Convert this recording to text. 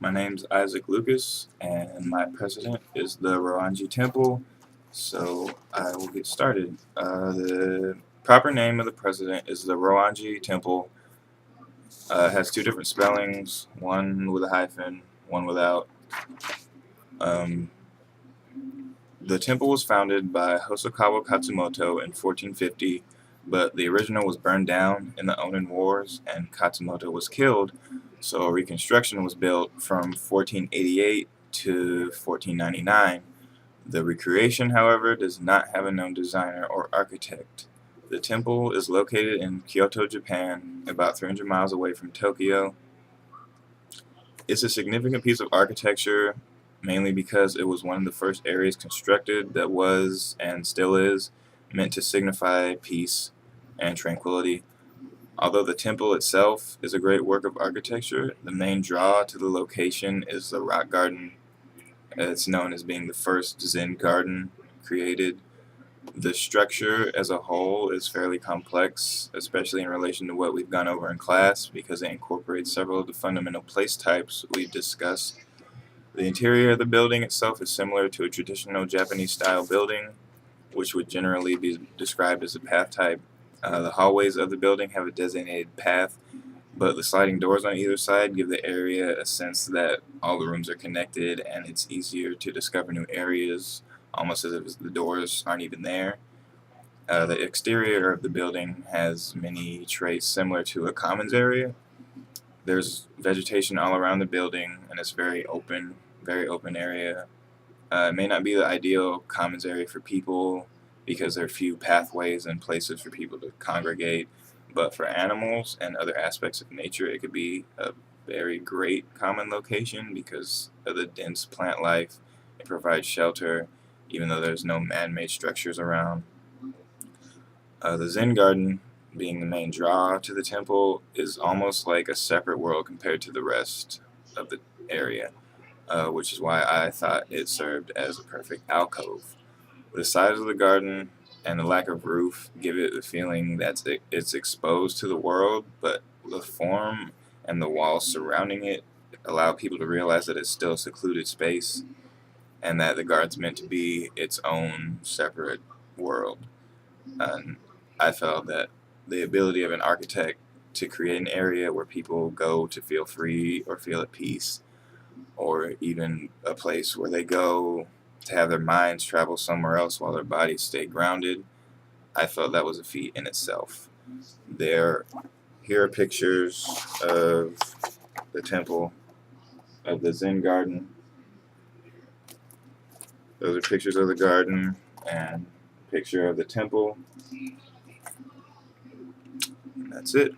My name's Isaac Lucas, and my precedent is the Royanji Temple, so I will get started. The proper name of the precedent is the Royanji Temple. It has two different spellings, one with a hyphen, one without. Um, the temple was founded by Hosokawa Katsumoto in 1450, but the original was burned down in the Onin Wars, and Katsumoto was killed, so a reconstruction was built from 1488 to 1499. The recreation, however, does not have a known designer or architect. The temple is located in Kyoto, Japan, about 300 miles away from Tokyo. It's a significant piece of architecture, mainly because it was one of the first areas constructed that was, and still is, meant to signify peace and tranquility. Although the temple itself is a great work of architecture, the main draw to the location is the rock garden. It's known as being the first Zen garden created. The structure as a whole is fairly complex, especially in relation to what we've gone over in class, because it incorporates several of the fundamental place types we've discussed. The interior of the building itself is similar to a traditional Japanese-style building, which would generally be described as a path type. The hallways of the building have a designated path, but the sliding doors on either side give the area a sense that all the rooms are connected and it's easier to discover new areas, almost as if the doors aren't even there. The exterior of the building has many traits similar to a commons area. There's vegetation all around the building, and it's very open area. It may not be the ideal commons area for people because there are few pathways and places for people to congregate, but for animals and other aspects of nature, it could be a very great common location because of the dense plant life. It provides shelter, even though there's no man-made structures around. The Zen garden, being the main draw to the temple, is almost like a separate world compared to the rest of the area, which is why I thought it served as a perfect alcove. The size of the garden and the lack of roof give it the feeling that it's exposed to the world, but the form and the walls surrounding it allow people to realize that it's still a secluded space and that the garden's meant to be its own separate world. And I felt that the ability of an architect to create an area where people go to feel free or feel at peace, or even a place where they go to have their minds travel somewhere else while their bodies stay grounded, I felt that was a feat in itself. Here are pictures of the temple, of the Zen garden. Those are pictures of the garden and a picture of the temple. That's it.